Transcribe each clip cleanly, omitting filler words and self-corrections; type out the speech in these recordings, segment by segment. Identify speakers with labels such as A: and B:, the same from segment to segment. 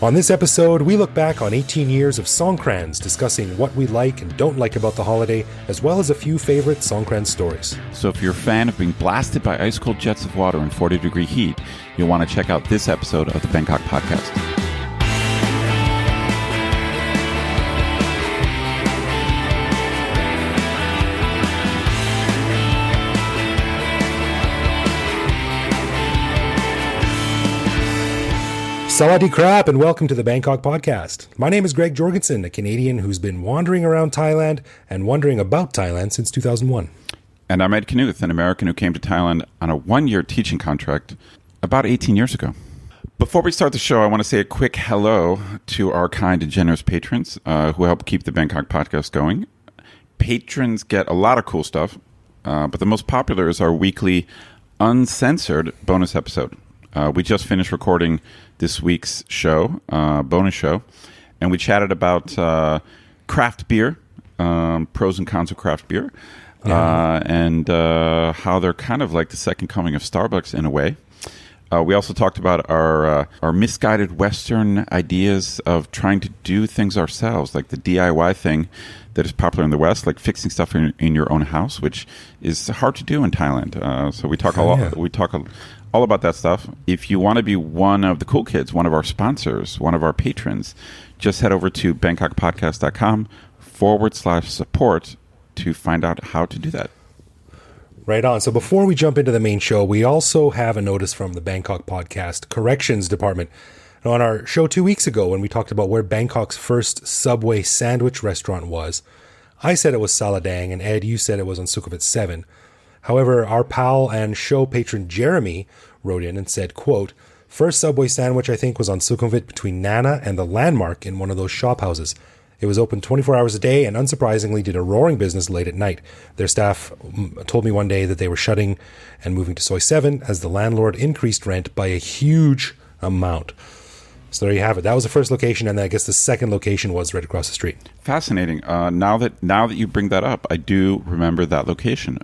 A: On this episode, we look back on 18 years of Songkrans, discussing what we like and don't like about the holiday, as well as a few favorite Songkran stories.
B: So if you're a fan of being blasted by ice-cold jets of water in 40-degree heat, you'll want to check out this episode of the Bangkok Podcast.
A: Sawadee krap and welcome to the Bangkok Podcast. My name is Greg Jorgensen, a Canadian who's been wandering around Thailand and wondering about Thailand since 2001.
B: And I'm Ed Knuth, an American who came to Thailand on a one-year teaching contract about 18 years ago. Before we start the show, I want to say a quick hello to our kind and generous patrons who help keep the Bangkok Podcast going. Patrons get a lot of cool stuff, but the most popular is our weekly uncensored bonus episode. We just finished recording this week's show, bonus show, and we chatted about craft beer, pros and cons of craft beer, and how they're kind of like the second coming of Starbucks in a way. We also talked about our misguided Western ideas of trying to do things ourselves, like the DIY thing that is popular in the West, like fixing stuff in your own house, which is hard to do in Thailand. So we talk all about that stuff. If you want to be one of the cool kids, one of our sponsors, one of our patrons, just head over to bangkokpodcast.com/support to find out how to do that.
A: Right on. So before we jump into the main show, we also have a notice from the Bangkok Podcast Corrections Department. Now, on our show 2 weeks ago, when we talked about where Bangkok's first Subway sandwich restaurant was, I said it was Saladang, and Ed, you said it was on Sukhumvit 7. However, our pal and show patron Jeremy wrote in and said, quote, "First Subway sandwich I think was on Sukhumvit between Nana and the Landmark in one of those shop houses. It was open 24 hours a day and unsurprisingly did a roaring business late at night. Their staff told me one day that they were shutting and moving to Soi 7 as the landlord increased rent by a huge amount." So there you have it. That was the first location, and I guess the second location was right across the street.
B: Fascinating. Now that you bring that up, I do remember that location.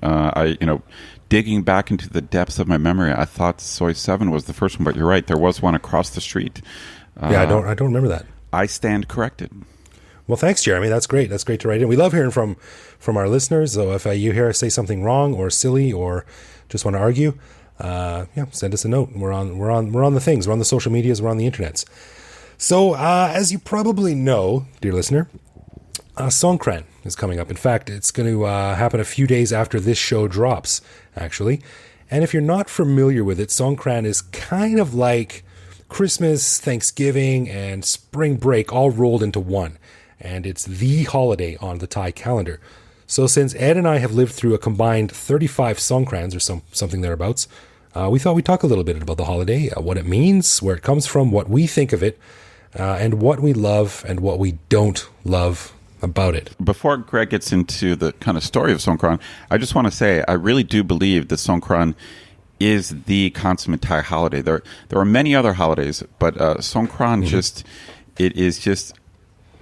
B: Digging back into the depths of my memory, I thought Soi 7 was the first one, but you're right. There was one across the street.
A: I don't remember that.
B: I stand corrected.
A: Well, thanks, Jeremy. That's great. That's great to write in. We love hearing from our listeners. So if you hear us say something wrong or silly or just want to argue, send us a note. We're on the things. We're on the social medias. We're on the internets. So as you probably know, dear listener, Songkran is coming up. In fact, it's going to happen a few days after this show drops, actually. And if you're not familiar with it, Songkran is kind of like Christmas, Thanksgiving, and spring break all rolled into one. And it's the holiday on the Thai calendar. So since Ed and I have lived through a combined 35 Songkrans or something thereabouts, we thought we'd talk a little bit about the holiday, what it means, where it comes from, what we think of it, and what we love and what we don't love about it.
B: Before Greg gets into the kind of story of Songkran, I just want to say I really do believe that Songkran is the consummate Thai holiday. There are many other holidays, but Songkran it is just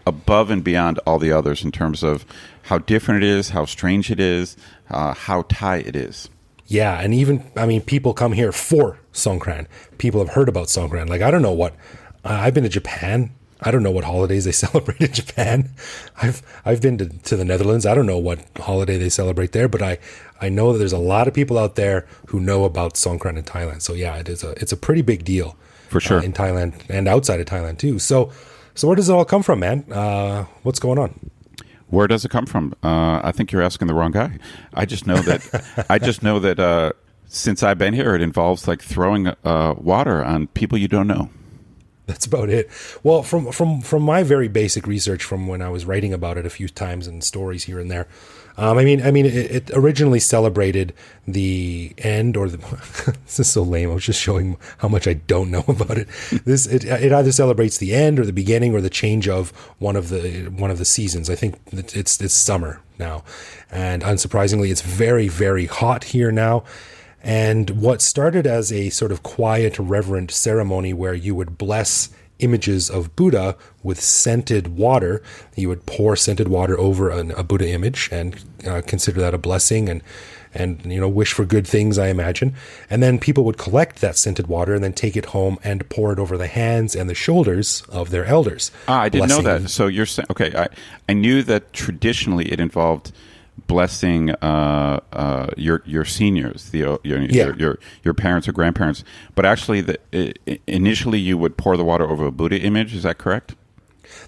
B: above and beyond all the others in terms of how different it is, how strange it is, how Thai it is.
A: Yeah, and even, people come here for Songkran. People have heard about Songkran. Like, I don't know what, I've been to Japan. I don't know what holidays they celebrate in Japan. I've been to the Netherlands. I don't know what holiday they celebrate there, but I know that there's a lot of people out there who know about Songkran in Thailand. So yeah, it's a pretty big deal.
B: For sure.
A: In Thailand and outside of Thailand too. So where does it all come from, man? What's going on?
B: Where does it come from? I think you're asking the wrong guy. I just know that since I've been here, it involves like throwing water on people you don't know.
A: That's about it. Well, from my very basic research from when I was writing about it a few times and stories here and there, it originally celebrated the end or the. This is so lame. I was just showing how much I don't know about it. It either celebrates the end or the beginning or the change of one of the seasons. I think it's summer now, and unsurprisingly, it's very, very hot here now. And what started as a sort of quiet, reverent ceremony where you would bless images of Buddha with scented water, you would pour scented water over a Buddha image and consider that a blessing. and wish for good things, I imagine. And then people would collect that scented water and then take it home and pour it over the hands and the shoulders of their elders.
B: I didn't know that. So you're saying, okay, I knew that traditionally it involved blessing your seniors, your parents or grandparents, but actually initially you would pour the water over a Buddha image. Is that correct?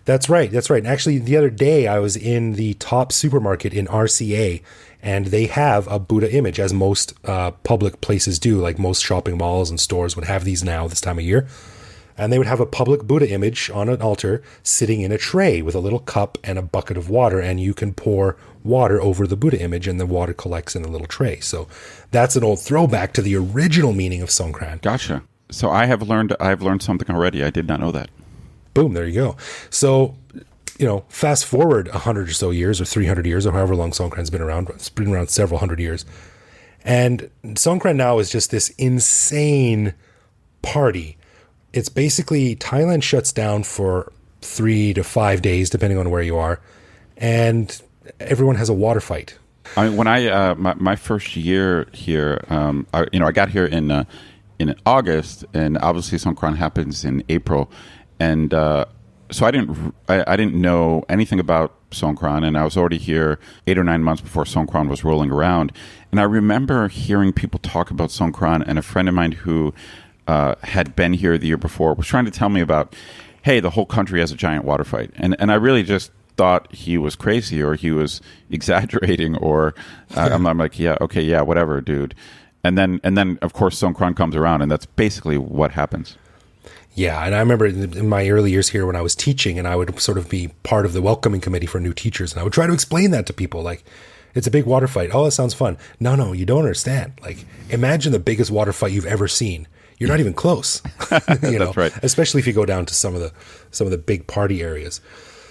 A: That's right. And actually, the other day I was in the top supermarket in RCA, and they have a Buddha image, as most public places do. Like most shopping malls and stores would have these now this time of year. And they would have a public Buddha image on an altar sitting in a tray with a little cup and a bucket of water, and you can pour water over the Buddha image and the water collects in a little tray. So that's an old throwback to the original meaning of Songkran.
B: Gotcha. So I've learned something already. I did not know that.
A: Boom, there you go. So, fast forward 100 or so years, or 300 years, or however long Songkran's been around. It's been around several hundred years. And Songkran now is just this insane party. It's basically Thailand shuts down for 3 to 5 days, depending on where you are, and everyone has a water fight.
B: I mean, when my first year here, I got here in August, and obviously Songkran happens in April, and so I didn't know anything about Songkran, and I was already here 8 or 9 months before Songkran was rolling around, and I remember hearing people talk about Songkran, and a friend of mine who had been here the year before was trying to tell me about, hey, the whole country has a giant water fight. And I really just thought he was crazy or he was exaggerating or I'm like, yeah, okay, yeah, whatever, dude. And then of course, Songkran comes around and that's basically what happens.
A: Yeah, and I remember in my early years here when I was teaching and I would sort of be part of the welcoming committee for new teachers and I would try to explain that to people like, it's a big water fight. Oh, that sounds fun. No, you don't understand. Like, imagine the biggest water fight you've ever seen. You're not even close.
B: That's right.
A: Especially if you go down to some of the big party areas.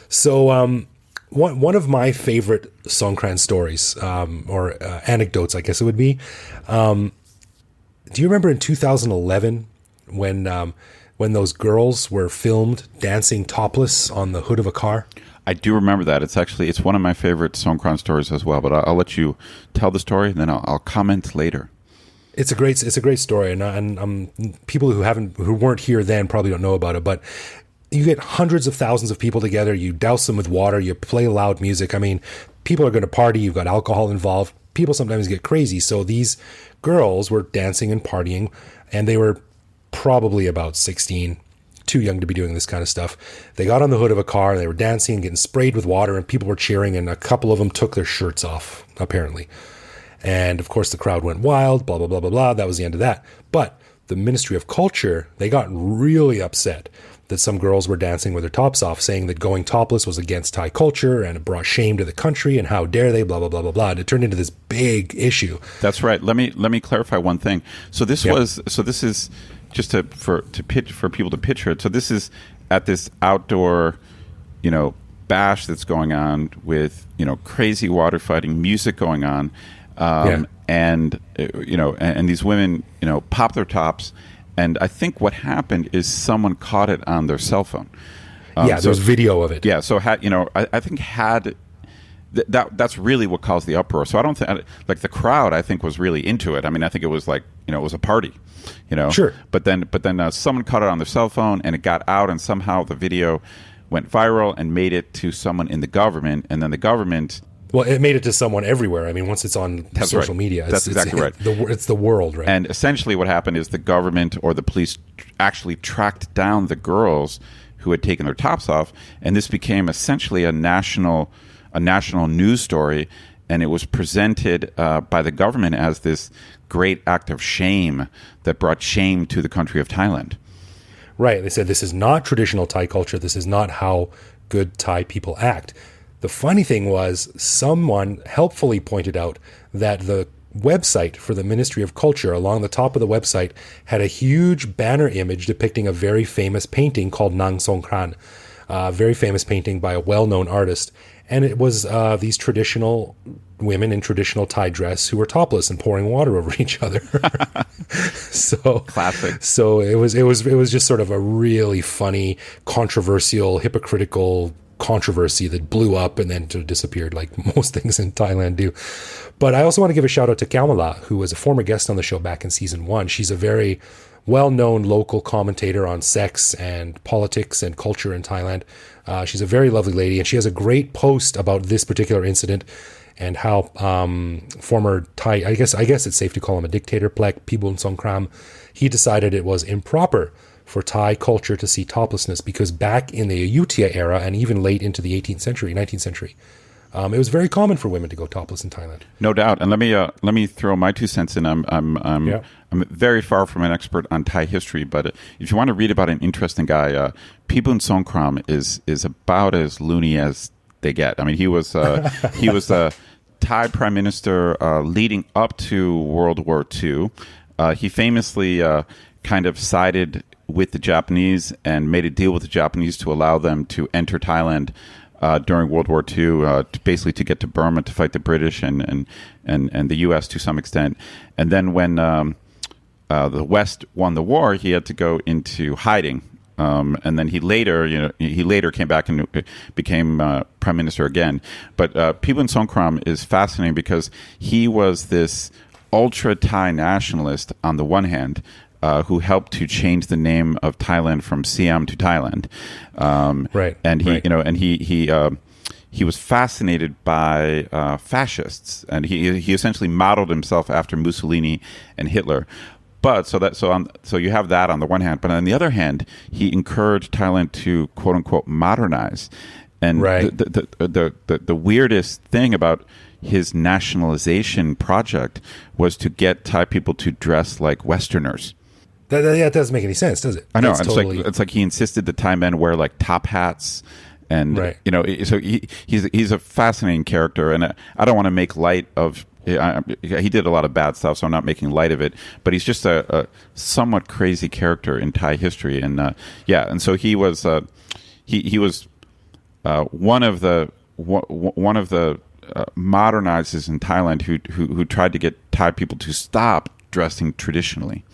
A: So one of my favorite Songkran stories or anecdotes, I guess it would be. Do you remember in 2011 when those girls were filmed dancing topless on the hood of a car?
B: I do remember that. It's one of my favorite Songkran stories as well. But I'll let you tell the story, and then I'll comment later.
A: It's a great story, and people who weren't here then probably don't know about it. But you get hundreds of thousands of people together. You douse them with water. You play loud music. I mean, people are going to party. You've got alcohol involved. People sometimes get crazy. So these girls were dancing and partying, and they were probably about 16, too young to be doing this kind of stuff. They got on the hood of a car. And they were dancing and getting sprayed with water, and people were cheering. And a couple of them took their shirts off, apparently. And of course, the crowd went wild, blah, blah, blah, blah, blah. That was the end of that. But the Ministry of Culture, they got really upset that some girls were dancing with their tops off, saying that going topless was against Thai culture and it brought shame to the country and how dare they, blah, blah, blah, blah, blah. And it turned into this big issue.
B: That's right. Let me clarify one thing. So this is just for people to picture it. So this is at this outdoor, bash that's going on with, crazy water fighting, music going on. And these women, pop their tops. And I think what happened is someone caught it on their cell phone.
A: There's video of it.
B: Yeah. So I think that's really what caused the uproar. So I don't think the crowd, I think, was really into it. I mean, I think it was like, it was a party, Sure. But then someone caught it on their cell phone and it got out and somehow the video went viral and made it to someone in the government. And then the government...
A: Well, it made it to someone everywhere. I mean, once it's on social media,
B: that's exactly right.
A: It's the world, right?
B: And essentially what happened is the government or the police actually tracked down the girls who had taken their tops off, and this became essentially a national news story, and it was presented by the government as this great act of shame that brought shame to the country of Thailand.
A: Right. They said this is not traditional Thai culture. This is not how good Thai people act. The funny thing was someone helpfully pointed out that the website for the Ministry of Culture, along the top of the website, had a huge banner image depicting a very famous painting called Nang Songkran, a very famous painting by a well-known artist. And it was these traditional women in traditional Thai dress who were topless and pouring water over each other. So
B: classic.
A: So it was just sort of a really funny, controversial, hypocritical, controversy that blew up and then sort of disappeared, like most things in Thailand do. But I also want to give a shout out to Kamala, who was a former guest on the show back in season 1. She's a very well-known local commentator on sex and politics and culture in Thailand. She's a very lovely lady, and she has a great post about this particular incident and how former Thai, I guess it's safe to call him a dictator, Plek Pibun Songkram, he decided it was improper for Thai culture to see toplessness because back in the Ayutthaya era and even late into the 18th century, 19th century, it was very common for women to go topless in Thailand.
B: No doubt. And let me throw my 2 cents in. I'm very far from an expert on Thai history, but if you want to read about an interesting guy, Pibun Songkram is about as loony as they get. I mean, he was a Thai prime minister leading up to World War II. He famously kind of sided with the Japanese and made a deal with the Japanese to allow them to enter Thailand during World War II, basically to get to Burma to fight the British and the U.S. to some extent. And then when the West won the war, he had to go into hiding. And then he later came back and became prime minister again. But Pibun Songkram is fascinating because he was this ultra Thai nationalist on the one hand, who helped to change the name of Thailand from Siam to Thailand.
A: Right.
B: And he was fascinated by fascists, and he essentially modeled himself after Mussolini and Hitler. But so you have that on the one hand, but on the other hand, he encouraged Thailand to quote unquote modernize. And the weirdest thing about his nationalization project was to get Thai people to dress like Westerners.
A: That doesn't make any sense, does it?
B: I know. It's like he insisted that Thai men wear like top hats, and so he's a fascinating character, and I don't want to make light of. He did a lot of bad stuff, so I'm not making light of it. But he's just a somewhat crazy character in Thai history, and and so he was one of the modernizers in Thailand who tried to get Thai people to stop dressing traditionally.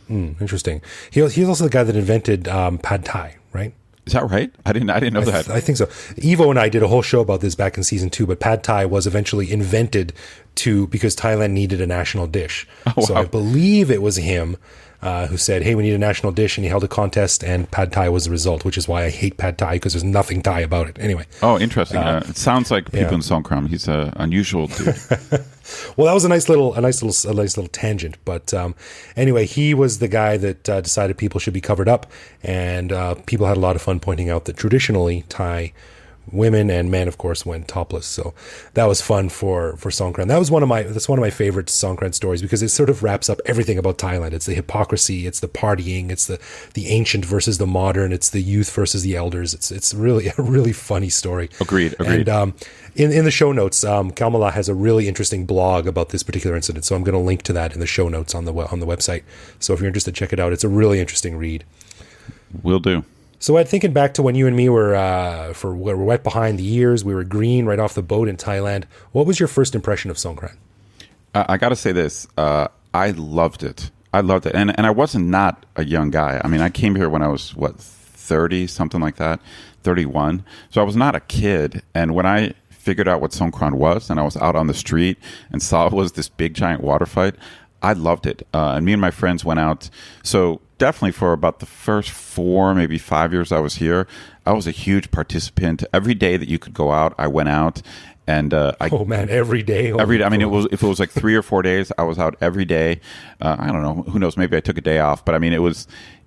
A: Interesting. He's also the guy that invented pad thai, right?
B: Is that right? I didn't know that.
A: I think so. Evo and I did a whole show about this back in season 2, but pad thai was eventually invented because Thailand needed a national dish. Oh, wow. So I believe it was him who said, hey, we need a national dish, and he held a contest, and pad thai was the result, which is why I hate pad thai, because there's nothing Thai about it. Anyway.
B: Oh, interesting. It sounds like Pibun Songkram. He's an unusual dude.
A: Well, that was a nice little tangent. But anyway, he was the guy that decided people should be covered up, and people had a lot of fun pointing out that traditionally Thai women and men, of course, went topless. So that was fun for Songkran. That's one of my favorite Songkran stories, because it sort of wraps up everything about Thailand. It's the hypocrisy, it's the partying, it's the ancient versus the modern, it's the youth versus the elders. It's really a really funny story.
B: Agreed.
A: And in the show notes, Kamala has a really interesting blog about this particular incident. So I'm going to link to that in the show notes on the website. So if you're interested, check it out. It's a really interesting read.
B: Will do.
A: So Ed, thinking back to when you and me were wet behind the ears, we were green right off the boat in Thailand. What was your first impression of Songkran?
B: I got to say this. I loved it. And I wasn't not a young guy. I mean, I came here when I was, 30, something like that, 31. So I was not a kid. And when I figured out what Songkran was, and I was out on the street and saw it was this big, giant water fight, I loved it. And me and my friends went out. So definitely for about the first 4, maybe 5 years I was here, I was a huge participant. Every day that you could go out, I went out. And
A: every day.
B: Every day. I mean, if it was like 3 or 4 days, I was out every day. I don't know. Who knows? Maybe I took a day off. But I mean,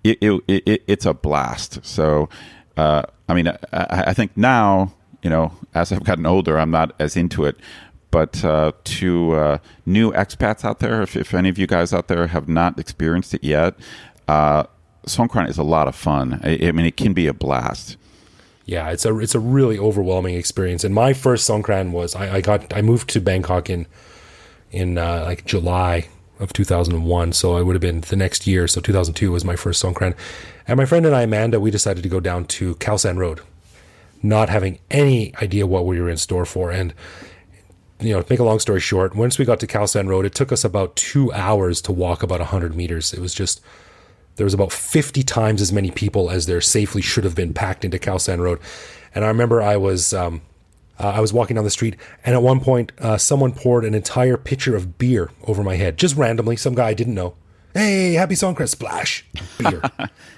B: it's a blast. So, I mean, I think now, as I've gotten older, I'm not as into it. But to new expats out there, if any of you guys out there have not experienced it yet, Songkran is a lot of fun. I mean, it can be a blast.
A: Yeah, it's a really overwhelming experience. And my first Songkran was I moved to Bangkok in like July of 2001, so it would have been the next year. So 2002 was my first Songkran, and my friend and I, Amanda, we decided to go down to Khao San Road, not having any idea what we were in store for. And to make a long story short, once we got to Khao San Road, it took us about 2 hours to walk about 100 meters. It was just There was about 50 times as many people as there safely should have been packed into Khao San Road. And I remember I was walking down the street, and at one point, someone poured an entire pitcher of beer over my head, just randomly. Some guy I didn't know. Hey, happy Songkran, splash, beer.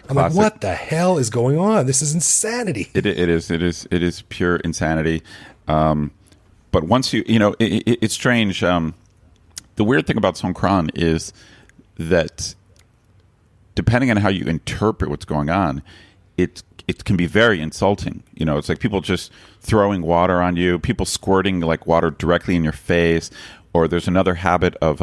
A: I'm like, what the hell is going on? This is insanity.
B: It is pure insanity. But once it's strange. The weird thing about Songkran is that depending on how you interpret what's going on, it can be very insulting. It's like people just throwing water on you, people squirting like water directly in your face, or there's another habit of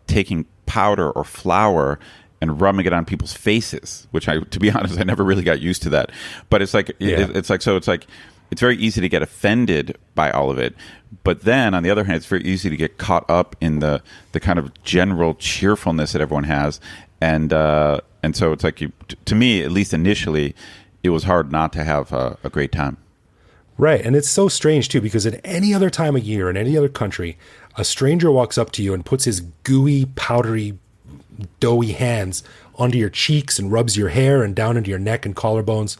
B: taking powder or flour and rubbing it on people's faces, which to be honest, I never really got used to that. But it's like it's very easy to get offended by all of it. But then on the other hand, it's very easy to get caught up in the kind of general cheerfulness that everyone has. And so it's like to me, at least initially, it was hard not to have a great time.
A: Right. And it's so strange, too, because at any other time of year in any other country, a stranger walks up to you and puts his gooey, powdery, doughy hands onto your cheeks and rubs your hair and down into your neck and collarbones.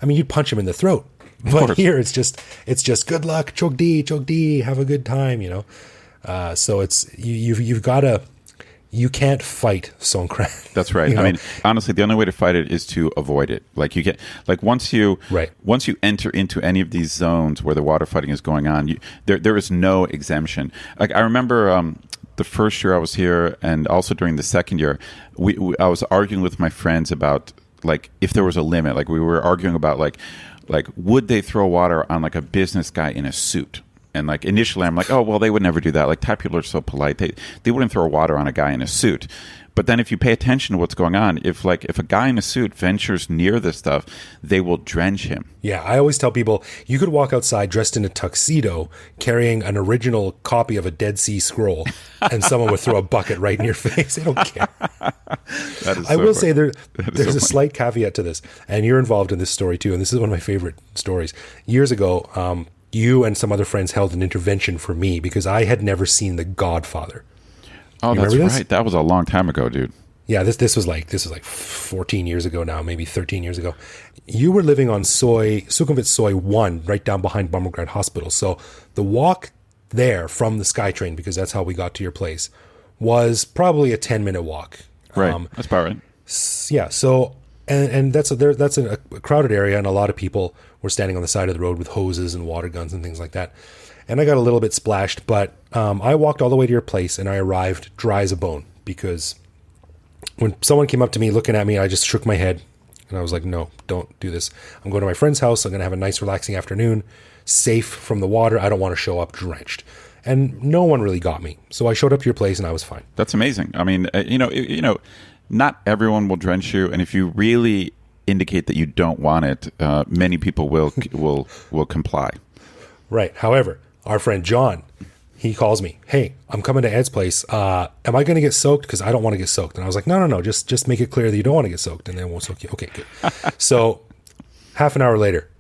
A: I mean, you'd punch him in the throat. But here it's just good luck, chok di, have a good time, So it's you've got to. You can't fight Songkran.
B: That's right. I mean, honestly, the only way to fight it is to avoid it. Like you get, like once you enter into any of these zones where the water fighting is going on, there is no exemption. Like I remember the first year I was here, and also during the second year, I was arguing with my friends about like if there was a limit. Like we were arguing about like would they throw water on like a business guy in a suit? And like initially I'm like, oh, well, they would never do that. Like Thai people are so polite. They wouldn't throw water on a guy in a suit. But then if you pay attention to what's going on, if a guy in a suit ventures near this stuff, they will drench him.
A: Yeah, I always tell people you could walk outside dressed in a tuxedo carrying an original copy of a Dead Sea Scroll and someone would throw a bucket right in your face. They don't care. I will say there's a slight caveat to this, and you're involved in this story too, and this is one of my favorite stories. Years ago, you and some other friends held an intervention for me because I had never seen The Godfather.
B: Oh, that's right. That was a long time ago, dude.
A: Yeah, this was like 14 years ago now, maybe 13 years ago. You were living on Sukhumvit Soy 1, right down behind Bumrungrad Hospital. So the walk there from the SkyTrain, because that's how we got to your place, was probably a 10-minute walk.
B: Right, that's about right.
A: Yeah, so and that's a crowded area, and a lot of people were standing on the side of the road with hoses and water guns and things like that. And I got a little bit splashed, but I walked all the way to your place, and I arrived dry as a bone because when someone came up to me looking at me, I just shook my head, and I was like, no, don't do this. I'm going to my friend's house. I'm going to have a nice, relaxing afternoon, safe from the water. I don't want to show up drenched. And no one really got me. So I showed up to your place, and I was fine.
B: That's amazing. I mean, not everyone will drench you, and if you really indicate that you don't want it, many people will comply.
A: Right. However, our friend John, he calls me, hey, I'm coming to Ed's place. Am I going to get soaked? Because I don't want to get soaked. And I was like, no. Just make it clear that you don't want to get soaked, and then we'll soak you. Okay, good. So half an hour later,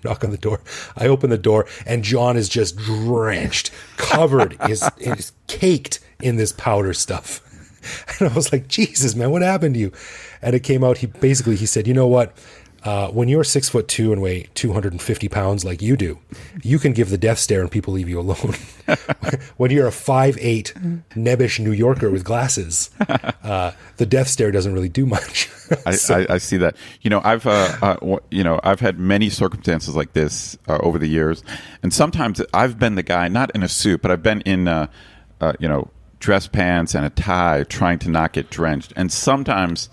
A: knock on the door. I open the door, and John is just drenched, covered, is caked in this powder stuff. And I was like, Jesus, man, what happened to you? And it came out, he said, you know what? When you're 6'2" and weigh 250 pounds like you do, you can give the death stare and people leave you alone. When you're a 5'8" nebbish New Yorker with glasses, the death stare doesn't really do much.
B: I see that. I've had many circumstances like this over the years, and sometimes I've been the guy, not in a suit, but I've been in dress pants and a tie, trying to not get drenched, and sometimes,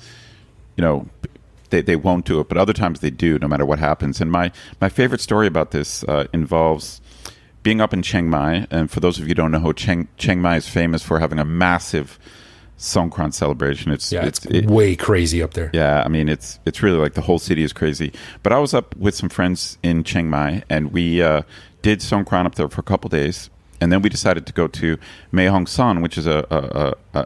B: they won't do it, but other times they do, no matter what happens. And my favorite story about this involves being up in Chiang Mai. And for those of you who don't know, Chiang Mai is famous for having a massive Songkran celebration. It's
A: way crazy up there.
B: Yeah, I mean, it's really like the whole city is crazy. But I was up with some friends in Chiang Mai, and we did Songkran up there for a couple days. And then we decided to go to Mae Hong Son, which is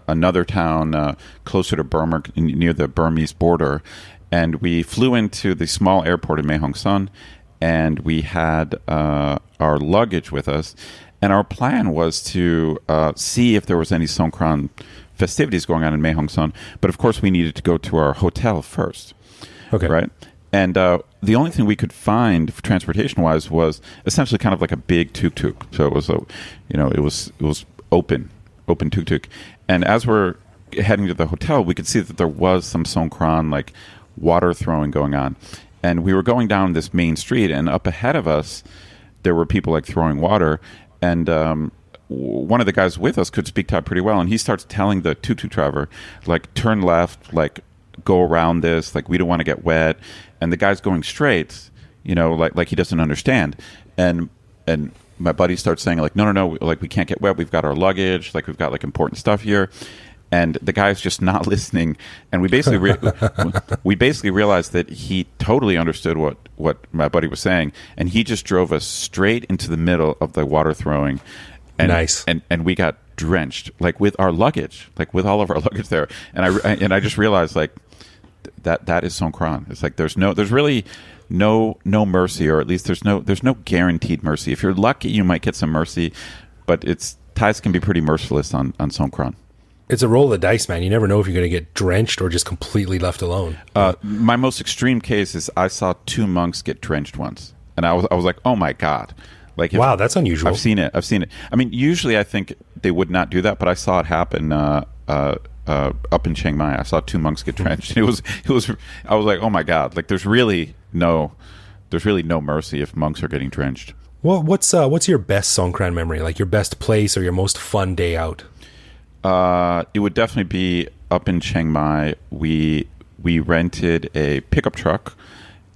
B: another town closer to Burma, near the Burmese border. And we flew into the small airport in Mae Hong Son, and we had our luggage with us. And our plan was to see if there was any Songkran festivities going on in Maehongssun. But of course, we needed to go to our hotel first.
A: Okay.
B: Right. And the only thing we could find transportation-wise was essentially kind of like a big tuk-tuk. So it was, it was open tuk-tuk. And as we're heading to the hotel, we could see that there was some Songkran, like, water throwing going on. And we were going down this main street, and up ahead of us, there were people, like, throwing water. And one of the guys with us could speak Thai pretty well, and he starts telling the tuk-tuk driver, like, turn left, like, go around this, like, we don't want to get wet. And the guy's going straight, like he doesn't understand. And my buddy starts saying, like, no, like, we can't get wet. We've got our luggage. Like, we've got, like, important stuff here. And the guy's just not listening. And we basically realized that he totally understood what my buddy was saying. And he just drove us straight into the middle of the water throwing. And,
A: nice.
B: And we got drenched, like, with our luggage, like, with all of our luggage there. And I just realized, like, that is Songkran. It's like there's really no mercy, or at least there's no guaranteed mercy. If you're lucky, you might get some mercy, but Thais can be pretty merciless on Songkran.
A: It's a roll of the dice, man. You never know if you're going to get drenched or just completely left alone.
B: My most extreme case is I saw 2 monks get drenched once, and I was like, oh my God. Like,
A: wow, that's unusual.
B: I've seen it. I mean, usually I think they would not do that, but I saw it happen up in Chiang Mai. I saw 2 monks get drenched. It was. I was like, oh my God! Like, there's really no mercy if monks are getting drenched.
A: Well, what's your best Songkran memory? Like, your best place or your most fun day out?
B: It would definitely be up in Chiang Mai. We rented a pickup truck,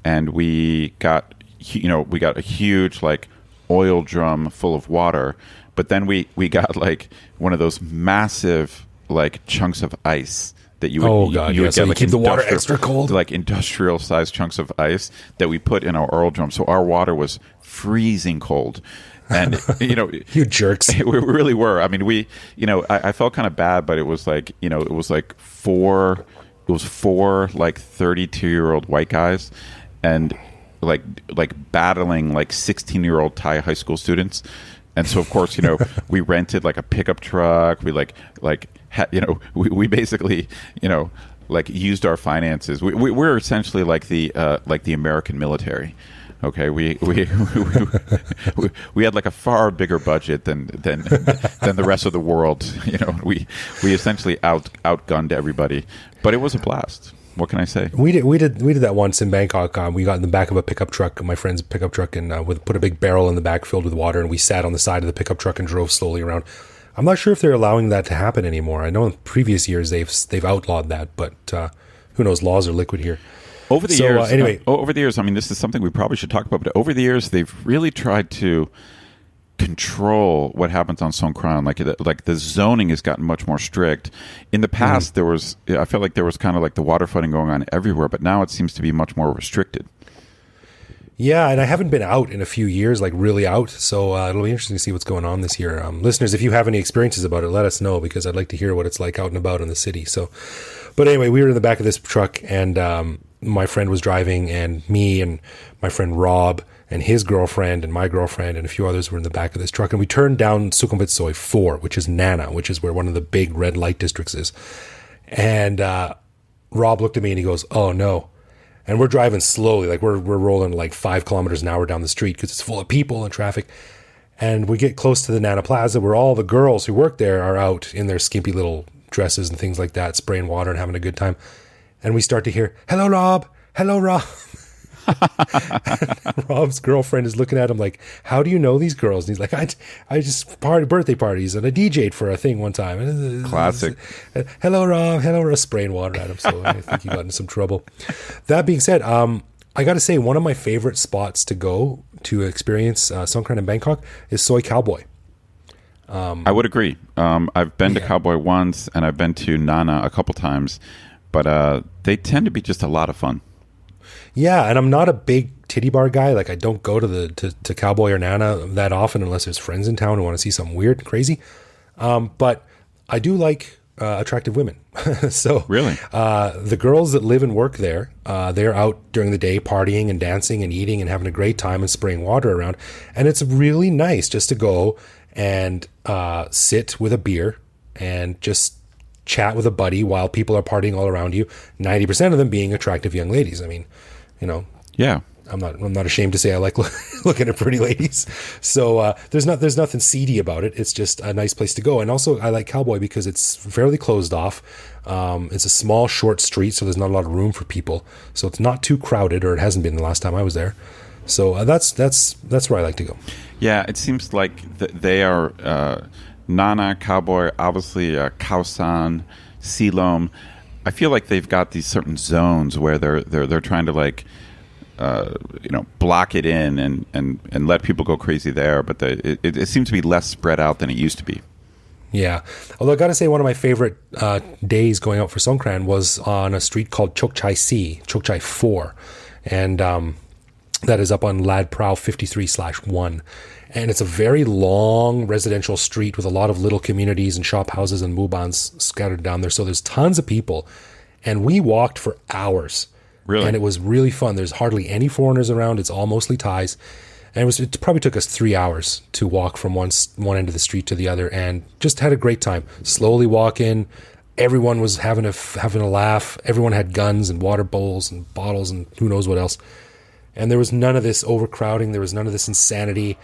B: and we got a huge, like, oil drum full of water. But then we got, like, one of those massive, like, chunks of ice that you would get,
A: so
B: like,
A: keep the water extra cold,
B: like industrial sized chunks of ice that we put in our oil drum. So our water was freezing cold. And
A: you jerks.
B: We really were. I mean, I felt kind of bad, but it was like, it was like four like 32-year-old white guys, and like battling like 16-year-old Thai high school students. And so, of course, we rented, like, a pickup truck. We we basically, like, used our finances. We're essentially like the American military. Okay, we had, like, a far bigger budget than the rest of the world. We essentially outgunned everybody, but it was a blast. What can I say?
A: We did that once in Bangkok. We got in the back of a pickup truck, my friend's pickup truck, and put a big barrel in the back filled with water, and we sat on the side of the pickup truck and drove slowly around. I'm not sure if they're allowing that to happen anymore. I know in previous years they've outlawed that, but who knows? Laws are liquid here.
B: Over the years, I mean, this is something we probably should talk about, but over the years, they've really tried to control what happens on Songkran. Like the zoning has gotten much more strict. In the past, I felt like there was kind of like the water fighting going on everywhere, but now it seems to be much more restricted.
A: Yeah, and I haven't been out in a few years, like really out, so it'll be interesting to see what's going on this year. Listeners, if you have any experiences about it, let us know, because I'd like to hear what it's like out and about in the city. So, but anyway, we were in the back of this truck, and my friend was driving, and me and my friend Rob and his girlfriend and my girlfriend and a few others were in the back of this truck, and we turned down Sukhumvit Soi 4, which is Nana, which is where one of the big red light districts is. And Rob looked at me and he goes, "Oh no." And we're driving slowly, like we're rolling like 5 kilometers an hour down the street because it's full of people and traffic. And we get close to the Nana Plaza, where all the girls who work there are out in their skimpy little dresses and things like that, spraying water and having a good time. And we start to hear, "Hello, Rob. Hello, Rob." Rob's girlfriend is looking at him like, "How do you know these girls?" And he's like, I just birthday parties, and I DJ'd for a thing one time.
B: Classic.
A: "Hello, Rob. Hello, Rob," spraying water at him. So I think he got into some trouble. That being said, I got to say, one of my favorite spots to go to experience Songkran in Bangkok is Soi Cowboy.
B: I would agree. I've been to Cowboy once, and I've been to Nana a couple times, but they tend to be just a lot of fun.
A: Yeah, and I'm not a big titty bar guy. Like, I don't go to Cowboy or Nana that often unless there's friends in town who want to see something weird and crazy. But I do like attractive women. So
B: really,
A: the girls that live and work there, they're out during the day partying and dancing and eating and having a great time and spraying water around. And it's really nice just to go and sit with a beer and just chat with a buddy while people are partying all around you. 90% of them being attractive young ladies. I mean,
B: Yeah.
A: I'm not ashamed to say I like looking at pretty ladies. So there's nothing seedy about it. It's just a nice place to go. And also I like Cowboy because it's fairly closed off. It's a small, short street, so there's not a lot of room for people. So it's not too crowded, or it hasn't been the last time I was there. So that's where I like to go.
B: Yeah, it seems like they are Nana, Cowboy, obviously Khao-san, Silom. I feel like they've got these certain zones where they're trying to like block it in and let people go crazy there, but it seems to be less spread out than it used to be.
A: Yeah, although I got to say one of my favorite days going out for Songkran was on a street called Chokchai 4, and that is up on Lad Prao 53/1. And it's a very long residential street with a lot of little communities and shop houses and mubans scattered down there. So there's tons of people. And we walked for hours.
B: Really?
A: And it was really fun. There's hardly any foreigners around. It's all mostly Thais. And it probably took us 3 hours to walk from one end of the street to the other, and just had a great time. Slowly walking. Everyone was having a laugh. Everyone had guns and water bowls and bottles and who knows what else. And there was none of this overcrowding. There was none of this insanity.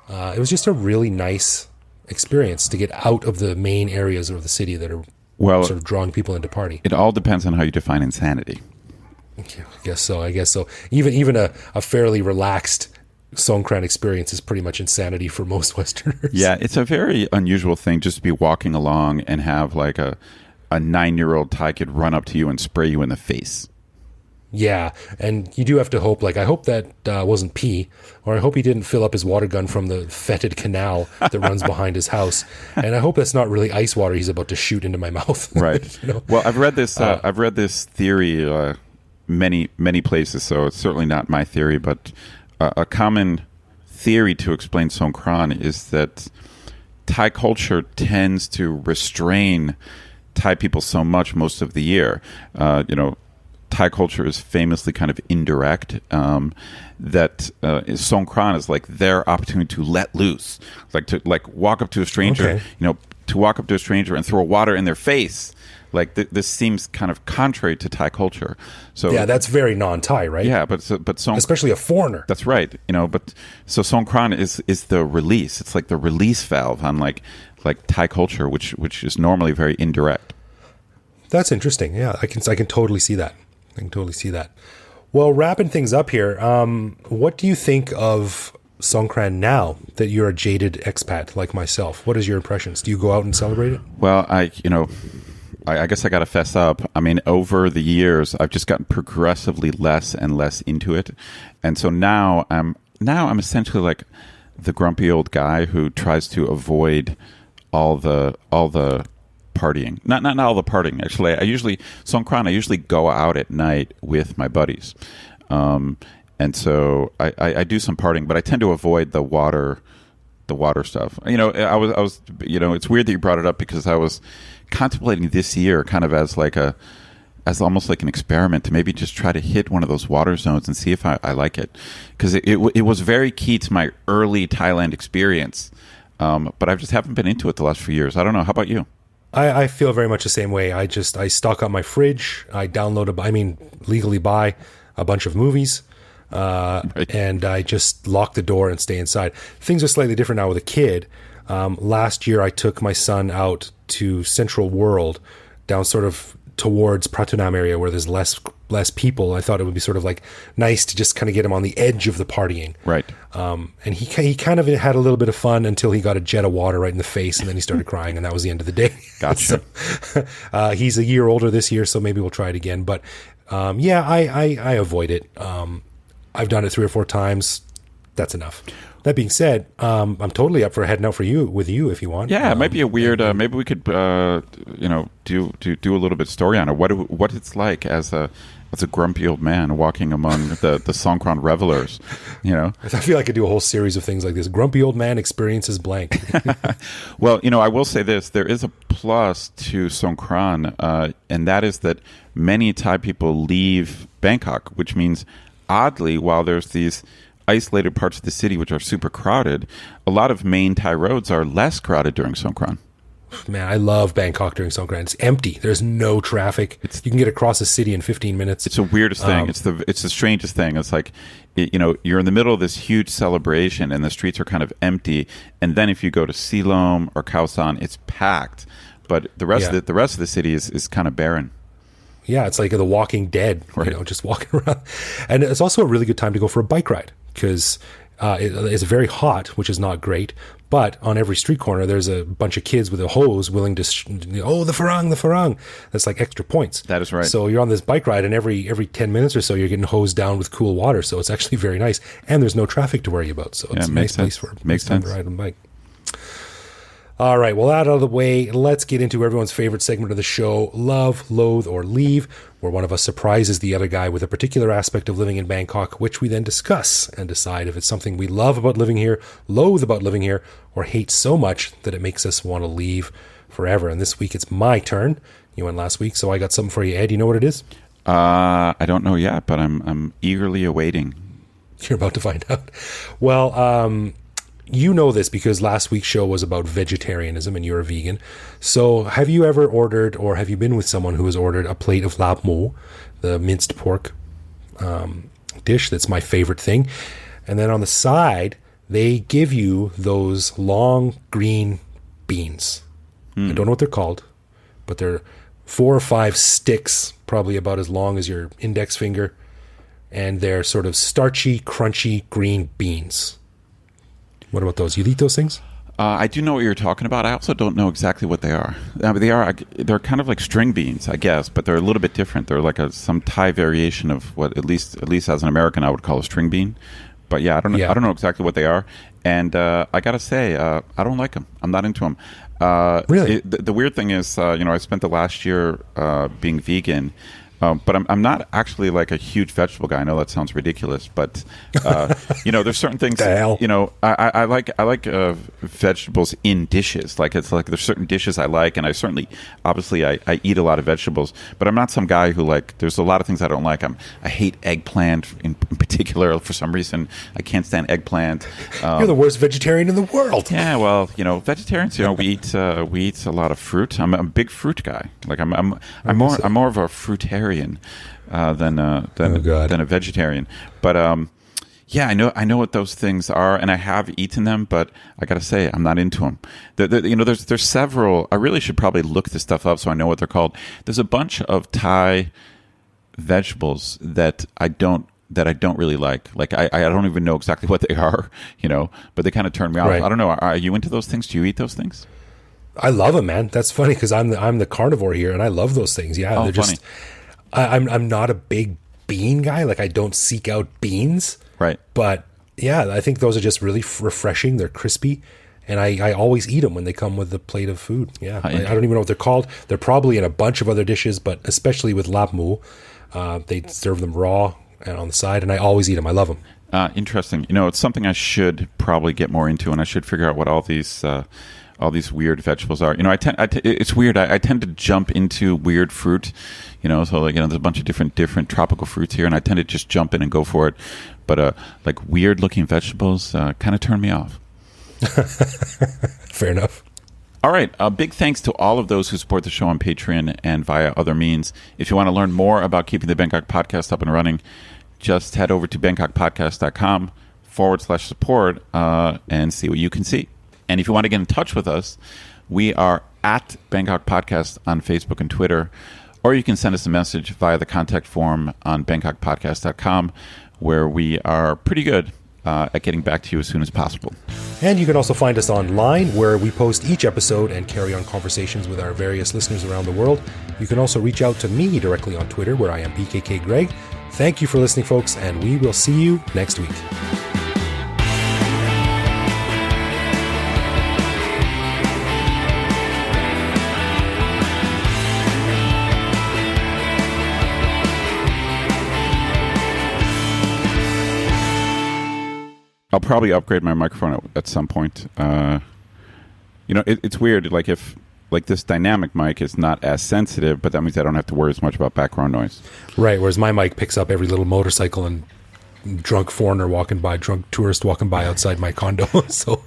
A: It was just a really nice experience to get out of the main areas of the city that are sort of drawing people into party.
B: It all depends on how you define insanity.
A: Yeah, I guess so. Even a fairly relaxed Songkran experience is pretty much insanity for most Westerners.
B: Yeah, it's a very unusual thing just to be walking along and have like a 9-year-old Thai kid run up to you and spray you in the face.
A: Yeah, and you do have to hope, I hope that wasn't pee, or I hope he didn't fill up his water gun from the fetid canal that runs behind his house. And I hope that's not really ice water he's about to shoot into my mouth.
B: Right. Well, I've read this theory many places, so it's certainly not my theory, but a common theory to explain Songkran is that Thai culture tends to restrain Thai people so much most of the year. Thai culture is famously kind of indirect, that Songkran is like their opportunity to let loose, like to walk up to a stranger, to walk up to a stranger and throw water in their face. Like this seems kind of contrary to Thai culture. So
A: yeah, that's very non-Thai, right?
B: Yeah, but
A: especially a foreigner.
B: That's right. But so Songkran is the release. It's like the release valve on like Thai culture, which is normally very indirect.
A: That's interesting. Yeah, I can totally see that. Well, wrapping things up here, what do you think of Songkran now that you're a jaded expat like myself? What is your impressions? Do you go out and celebrate it?
B: Well, I guess I got to fess up. I mean, over the years, I've just gotten progressively less and less into it, and so now I'm essentially like the grumpy old guy who tries to avoid all the partying. Not all the partying. Actually, I usually go out at night with my buddies, and so I do some partying, but I tend to avoid the water stuff. I was it's weird that you brought it up because I was contemplating this year kind of as almost like an experiment to maybe just try to hit one of those water zones and see if I like it, because it was very key to my early Thailand experience, but I just haven't been into it the last few years. I don't know. How about you?
A: I feel very much the same way. I stock up my fridge. I legally buy a bunch of movies.
B: Right.
A: And I just lock the door and stay inside. Things are slightly different now with a kid. Last year I took my son out to Central World, down sort of towards Pratunam area where there's less people. I thought it would be sort of like nice to just kind of get him on the edge of the partying.
B: Right.
A: And he kind of had a little bit of fun until he got a jet of water right in the face, and then he started crying, and that was the end of the day.
B: Gotcha.
A: So, he's a year older this year, so maybe we'll try it again. But I avoid it. I've done it 3 or 4 times. That's enough. That being said, I'm totally up for heading out with you if you want.
B: Yeah, it might be a weird. Maybe we could, do a little bit of story on it. What it's like as a grumpy old man walking among the Songkran revelers.
A: I feel like I could do a whole series of things like this. Grumpy old man experiences blank.
B: Well, I will say this: there is a plus to Songkran, and that is that many Thai people leave Bangkok, which means, oddly, while there's these isolated parts of the city which are super crowded, a lot of main Thai roads are less crowded during Songkran.
A: Man, I love Bangkok during Songkran. It's empty. There's no traffic. You can get across the city in 15 minutes.
B: It's the weirdest thing. It's the strangest thing. It's like, you're in the middle of this huge celebration and the streets are kind of empty. And then if you go to Silom or Khaosan, it's packed. But the rest of the city is kind of barren.
A: Yeah, it's like The Walking Dead,
B: right.
A: Just walking around. And it's also a really good time to go for a bike ride because it's very hot, which is not great. But on every street corner, there's a bunch of kids with a hose willing to, the farang. That's like extra points.
B: That is right.
A: So you're on this bike ride, and every 10 minutes or so, you're getting hosed down with cool water. So it's actually very nice. And there's no traffic to worry about. So it's a nice place for time to ride on a bike. All right, well, that out of the way, let's get into everyone's favorite segment of the show, Love, Loathe, or Leave, where one of us surprises the other guy with a particular aspect of living in Bangkok, which we then discuss and decide if it's something we love about living here, loathe about living here, or hate so much that it makes us want to leave forever. And this week, it's my turn. You went last week, so I got something for you, Ed. You know what it is?
B: I don't know yet, but I'm eagerly awaiting.
A: You're about to find out. Well, you know this because last week's show was about vegetarianism and you're a vegan. So have you ever ordered, or have you been with someone who has ordered a plate of lap mo, the minced pork dish that's my favorite thing? And then on the side, they give you those long green beans. I don't know what they're called, but they're 4 or 5 sticks, probably about as long as your index finger. And they're sort of starchy, crunchy green beans. What about those? You eat those things?
B: I do know what you're talking about. I also don't know exactly what they are. They're kind of like string beans, I guess, but they're a little bit different. They're like some Thai variation of what at least as an American I would call a string bean. But yeah, I don't know exactly what they are. And I gotta say, I don't like them. I'm not into them.
A: Really?
B: The weird thing is, I spent the last year being vegan. But I'm not actually like a huge vegetable guy. I know that sounds ridiculous, but there's certain things. I like vegetables in dishes. Like it's like there's certain dishes I like, and obviously I eat a lot of vegetables. But I'm not some guy who there's a lot of things I don't like. I hate eggplant in particular for some reason. I can't stand eggplant.
A: You're the worst vegetarian in the world.
B: Yeah, well, vegetarians, we eat a lot of fruit. I'm a big fruit guy. Like I'm more of a fruitarian. Than a vegetarian, but I know what those things are, and I have eaten them, but I gotta say I'm not into them. There's several. I really should probably look this stuff up so I know what they're called. There's a bunch of Thai vegetables that I don't really like. Like I don't even know exactly what they are, but they kind of turn me off.
A: Right.
B: I don't know. Are you into those things? Do you eat those things?
A: I love them, man. That's funny because I'm the carnivore here, and I love those things. Yeah, they're
B: funny.
A: just. I'm not a big bean guy. Like I don't seek out beans.
B: Right.
A: But yeah, I think those are just really refreshing. They're crispy. And I always eat them when they come with the plate of food. Yeah. I don't even know what they're called. They're probably in a bunch of other dishes, but especially with lap mu, they serve them raw and on the side. And I always eat them. I love them.
B: Interesting. It's something I should probably get more into, and I should figure out what all these weird vegetables are. It's weird. I tend to jump into weird fruit. So there's a bunch of different tropical fruits here, and I tend to just jump in and go for it. But like weird looking vegetables kind of turn me off.
A: Fair enough.
B: All right. Big thanks to all of those who support the show on Patreon and via other means. If you want to learn more about keeping the Bangkok podcast up and running, just head over to bangkokpodcast.com/support and see what you can see. And if you want to get in touch with us, we are at Bangkok Podcast on Facebook and Twitter, or you can send us a message via the contact form on bangkokpodcast.com, where we are pretty good at getting back to you as soon as possible.
A: And you can also find us online, where we post each episode and carry on conversations with our various listeners around the world. You can also reach out to me directly on Twitter, where I am BKK Greg. Thank you for listening, folks, and we will see you next week.
B: I'll probably upgrade my microphone at some point. It's weird. Like if this dynamic mic is not as sensitive, but that means I don't have to worry as much about background noise.
A: Right. Whereas my mic picks up every little motorcycle and drunk tourist walking by outside my condo. So